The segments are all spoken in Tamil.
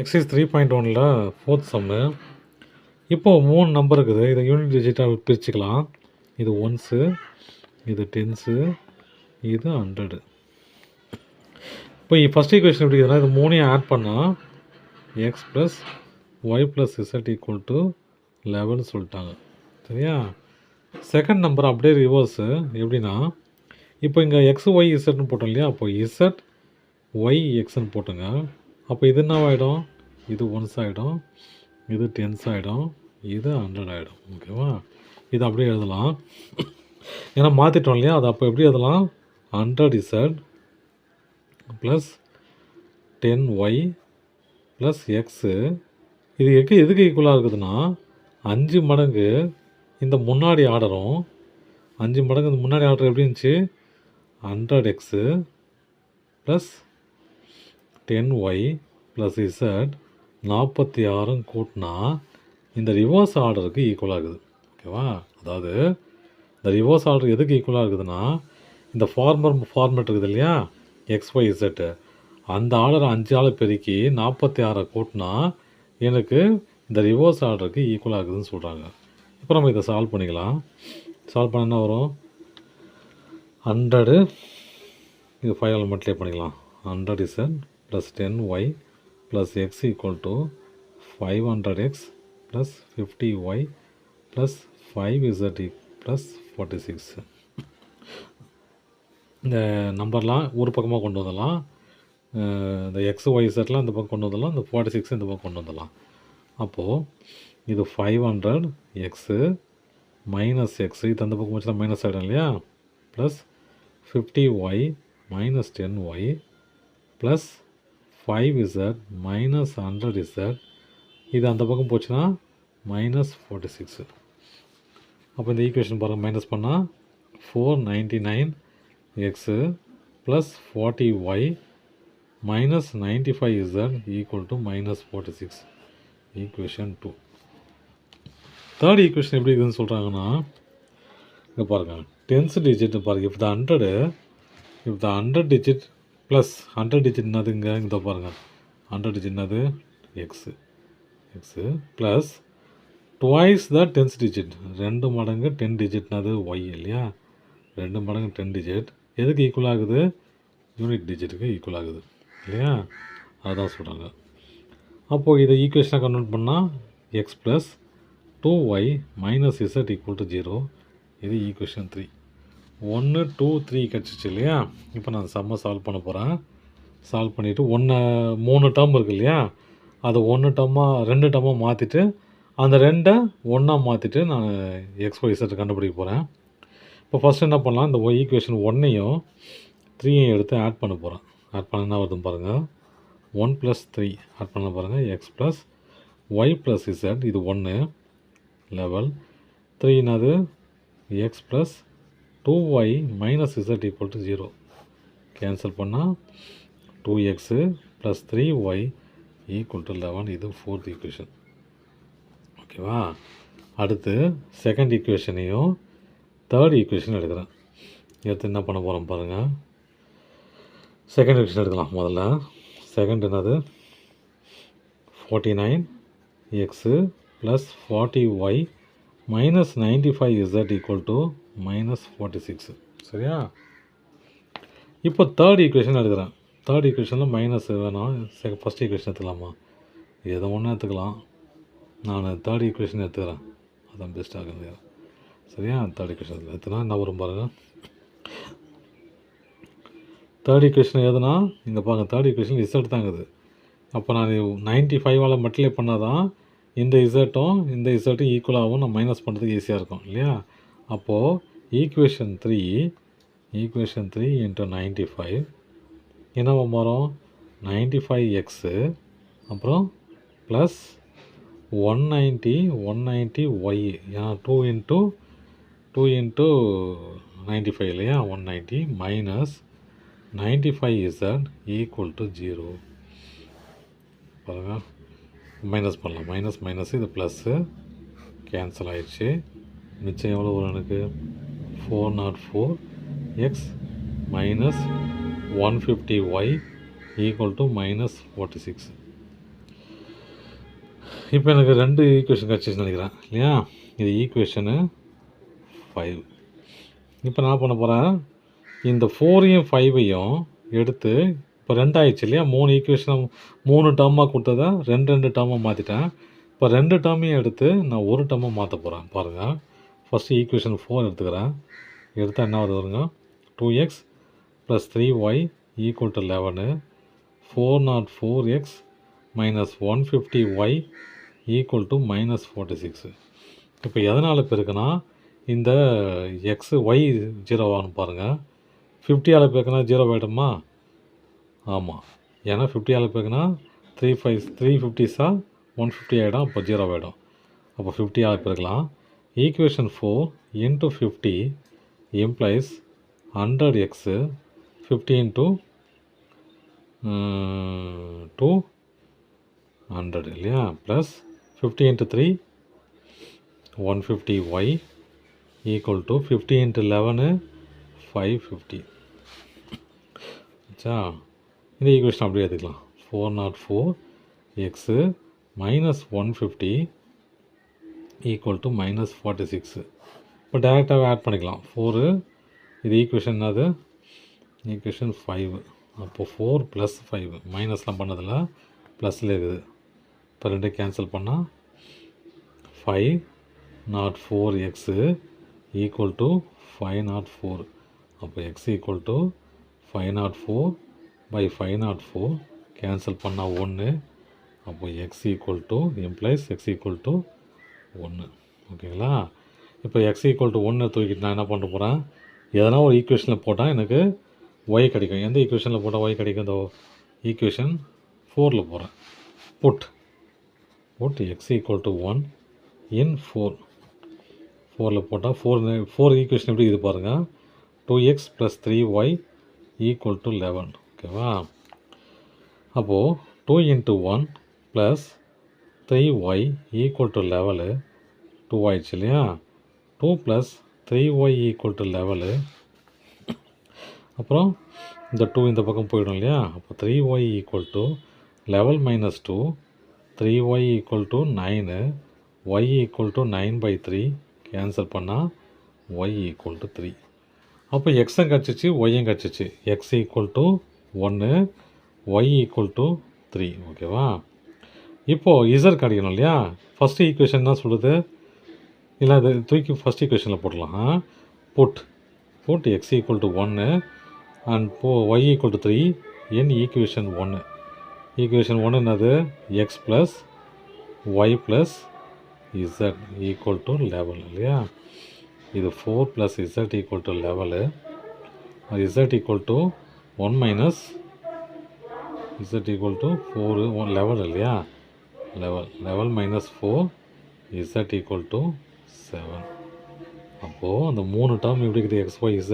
எக்ஸைஸ் 3.1ல் ஃபோர்த் சம்மு. இப்போது 3 நம்பர் இருக்குது. இதை யூனிட் டிஜிட்டாக பிரிச்சுக்கலாம். இது ஒன்ஸு, இது டென்ஸு, இது 100. இப்போ ஃபஸ்ட் ஈக்குவேஷன் எப்படி இருக்குதுன்னா, இது 3ஐயும் ஆட் பண்ணால் x plus y plus z equal to 11 சொல்லிட்டாங்க. சரியா? செகண்ட் நம்பர் அப்படியே ரிவர்ஸு. எப்படின்னா, இப்போ இங்கே எக்ஸ் ஒய் இசட்னு போட்டோம் இல்லையா? அப்போ இசட் ஒய் எக்ஸ்ன்னு போட்டுங்க. அப்போ இது என்ன ஆகிடும்? இது ஒன்ஸ் ஆகிடும், இது டென்ஸ் ஆகிடும், இது 100 ஆகிடும். ஓகேவா? இது அப்படியே எழுதலாம். ஏன்னா மாற்றிட்டோம் இல்லையா? அது அப்போ எப்படி எழுதலாம்? 100 Z plus 10y plus x. இது எதுக்கு ஈக்குவலாக இருக்குதுன்னா, 5 மடங்கு இந்த முன்னாடி ஆர்டரும் 5 மடங்கு இந்த முன்னாடி ஆர்டர் எப்படி இருந்துச்சு? 100x plus 10y plus Z 46 கூட்டினா இந்த ரிவர்ஸ் ஆர்டருக்கு ஈக்குவலாக இருக்குது. ஓகேவா? அதாவது இந்த ரிவர்ஸ் ஆர்டர் எதுக்கு ஈக்குவலாக இருக்குதுன்னா, இந்த ஃபார்மேட் இருக்குது இல்லையா? XY Z, அந்த ஆர்டரை 5ஆல் பெருக்கி 46 கூட்டினா எனக்கு இந்த ரிவர்ஸ் ஆர்டருக்கு ஈக்குவலாக இருக்குதுன்னு சொல்கிறாங்க. இப்போ நம்ம இதை சால்வ் பண்ணிக்கலாம். சால்வ் பண்ண என்ன வரும்? 100, இது 5ஆல் மல்டிப்ளை பண்ணிக்கலாம். 100Z plus 10y plus X equal to 500x plus 50y plus 5z plus 46. இந்த நம்பர்லாம் ஒரு பக்கமாக கொண்டு வந்துடலாம். இந்த எக்ஸ் ஒய் செட்லாம் இந்த பக்கம் கொண்டு வந்துடலாம். இந்த 46 இந்த பக்கம் கொண்டு வந்துடலாம். அப்போது இது 500 எக்ஸு மைனஸ் எக்ஸு, இது அந்த பக்கம் வச்சுனா மைனஸ் ஆகிடும் இல்லையா? Plus 50y minus 10y plus 5z minus 100z, இது அந்த பக்கம் போச்சுன்னா மைனஸ் 46. அப்போ இந்த ஈக்குவேஷன் பாருங்கள், மைனஸ் பண்ணால் 499 x plus 40y minus 95z equal to minus 46. Equation 2. Third equation எப்படி இருக்குதுன்னு சொல்கிறாங்கன்னா, இங்கே பாருங்கள், டென்ஸ் டிஜிட் பாருங்கள். If the 100 digit plus 100 digit என்னதுங்க? இங்கே பாருங்கள், 100 டிஜிட் என்னது? எக்ஸு ப்ளஸ் டுவைஸ் த டென்ஸ் டிஜிட், 2 மடங்கு 10 டிஜிட்னது ஒய் இல்லையா? 2 மடங்கு 10 டிஜிட் எதுக்கு ஈக்குவல் ஆகுது? யூனிட் டிஜிட்டுக்கு ஈக்குவல் ஆகுது இல்லையா? அதுதான் சொல்கிறாங்க. அப்போது இதை ஈக்குவேஷனாக கன்வெர்ட் பண்ணால் x plus 2y minus z equal to 0. இது ஈக்குவேஷன் 3. 1 2 3 கிடச்சிச்சு இல்லையா? இப்போ நான் சம்மை சால்வ் பண்ண போகிறேன். சால்வ் பண்ணிவிட்டு 3 டேர்ம் இருக்குது இல்லையா? அதை 2 டேர்மாக மாற்றிட்டு அந்த 2 1 மாற்றிட்டு நான் XY Z கண்டுபிடிக்க போகிறேன். இப்போ ஃபஸ்ட் என்ன பண்ணலாம்? இந்த ஈக்குவேஷன் 1ஐயும் 3ஐயும் எடுத்து ஆட் பண்ண போகிறேன். ஆட் பண்ண என்ன வருதுன்னு பாருங்கள். 1 + 3 ஆட் பண்ண பாருங்கள். X plus y plus z, இது 1 லெவல் 3 என்னது? X plus 2y minus z equal to 0. Cancel பண்ணால் 2x plus 3y equal to 11. இது ஃபோர்த் ஈக்குவேஷன். ஓகேவா? அடுத்து செகண்ட் ஈக்குவேஷனையும் தேர்ட் ஈக்குவேஷன் எடுக்கிறேன். எடுத்து என்ன பண்ண போகிறோம் பாருங்கள். செகண்ட் ஈக்குவேஷன் எடுக்கலாம் முதல்ல. செகண்ட் என்னது? 49x plus 40y minus 95z equal to minus 46. சரியா? இப்போ தேர்ட் ஈக்குவேஷன் எடுக்கிறேன். தேர்ட் ஈக்குவேஷனில் மைனஸ் வேணாம், ஃபஸ்ட் ஈக்குவேஷன் எடுத்துக்கலாமா? எதை ஒன்று எடுத்துக்கலாம். நான் தேர்ட் ஈக்குவேஷன் எடுத்துக்கிறேன், அதான் பெஸ்ட் ஆகுது. சரியா? தேர்ட் ஈக்குவேஷன் எடுத்துனா என்ன வரும் பாருங்கள். தேர்ட் ஈக்குவேஷன் எதுனா இங்கே பாருங்கள், தேர்ட் ஈக்குவேஷன் இசட் தாங்குது. அப்போ நான் 95ஆல் மல்டிப்ளை பண்ணால் தான் இந்த இசட்டும் இந்த இசட்டும் ஈக்குவலாகவும் நான் மைனஸ் பண்ணுறதுக்கு ஈஸியாக இருக்கும் இல்லையா? அப்போது ஈக்குவேஷன் 3 இன்ட்டு 95 என்ன வரும்? 95x அப்புறம் ப்ளஸ் 190 y, ஏன்னா 2 இன்ட்டு 95 இல்லையா? 190 மைனஸ் 95z ஈக்குவல் டு 0. பாருங்கள், மைனஸ் பண்ணலாம். மைனஸ் இது ப்ளஸ்ஸு கேன்சல் ஆயிடுச்சு. மிச்சம் எவ்வளோ வரும் எனக்கு? 404x minus 150y equal to minus 46. இப்போ எனக்கு 2 ஈக்குவேஷன் கிடச்சிச்சுன்னு நினைக்கிறேன் இல்லையா? இது ஈக்குவேஷனு 5. இப்போ நான் பண்ண போகிறேன், இந்த 4ஐயும் 5ஐயும் எடுத்து இப்போ 2 ஆயிடுச்சு இல்லையா? 3 ஈக்குவேஷன் 3 டேர்மாக கொடுத்ததை 2 டேர்மாக மாற்றிட்டேன். இப்போ 2 டேர்மையும் எடுத்து நான் ஒரு டேர்மாக மாற்ற போகிறேன். பாருங்கள், ஃபஸ்ட்டு ஈக்குவேஷன் 4 எடுத்துக்கிறேன். எடுத்தால் என்ன வருதுங்க? 2x + 3y = 11. 404x - 150y = -46. இப்போ எதனால் பெருக்குன்னா, இந்த எக்ஸ் ஒய் 0 ஆகணும் பாருங்கள். 50ஆல் பெருக்குனா 0 ஆகிடுமா? ஆமாம், ஏன்னா 50ஆல் பெருக்குனா 350s 150 ஆகிடும். அப்போ 0 ஆகிடும். அப்போ 50ஆல் பெருக்கலாம். ஈக்குவேஷன் 4 × 50 implies 100x 50 × 200 இல்லையா? Plus 50 × 3 150y = 50 × 11 550. ஆச்சா? இந்த ஈக்குவேஷன் அப்படியே எடுத்துக்கலாம். 404x - 150 = -46. இப்போ டேரெக்டாகவே ஆட் பண்ணிக்கலாம். 4 இது ஈக்குவேஷன் அது ஈக்குவேஷன் 5. அப்போது 4 + 5 மைனஸ்லாம் பண்ணதில்ல, ப்ளஸில் இருக்குது. இப்போ 2 கேன்சல் பண்ணால் 504x = 504. அப்போ x = 504/504 கேன்சல் பண்ணால் 1. அப்போ x implies x = 1. ஓகேங்களா? இப்போ x = 1 தூக்கிட்டு நான் என்ன பண்ண போகிறேன், எதனா ஒரு ஈக்குவேஷனில் போட்டால் எனக்கு y கிடைக்கும். எந்த ஈக்குவேஷனில் போட்டால் y கிடைக்கும்? இந்த ஈக்குவேஷன் 4ல் போகிறேன். Put x = 1 in 4. 4ல் போட்டால் 4 ஈக்குவேஷன் எப்படி இது பாருங்கள். 2x + 3y = 11. ஓகேவா? அப்போது 2 × 1 + 3y = 11. 2 ஆயிடுச்சு இல்லையா? 2 + 3y = 11. அப்புறம் இந்த 2 இந்த பக்கம் போயிடும் இல்லையா? அப்போ 3y = 11 - 2. 3y = 9. y = 9/3 கேன்சல் பண்ணால் y = 3. அப்போ எக்ஸும் கிடச்சிச்சு, ஒய்யும் கிடச்சிச்சு. x = 1, y = 3. ஓகேவா? இப்போது இசட் கிடைக்கணும் இல்லையா? ஃபஸ்ட்டு ஈக்குவேஷன் என்ன சொல்லுது? இல்லை அது தூக்கி ஃபஸ்ட் ஈக்குவேஷனில் போடலாம். Put x = 1 and y = 3 in equation 1. Equation 1 என்னது? x + y + z = 11 இல்லையா? இது 4 + z = 11. z = 1 - z = 4 11 இல்லையா? 11 - 4 z = 7. அப்போது அந்த 3 டேர்ம் எப்படி இருக்குது? xy z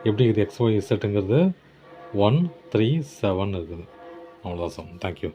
எப்படி இருக்குது? xy zங்கிறது 1 3 7 இருக்குது. அவ்வளோதான் சார். தேங்க்யூ.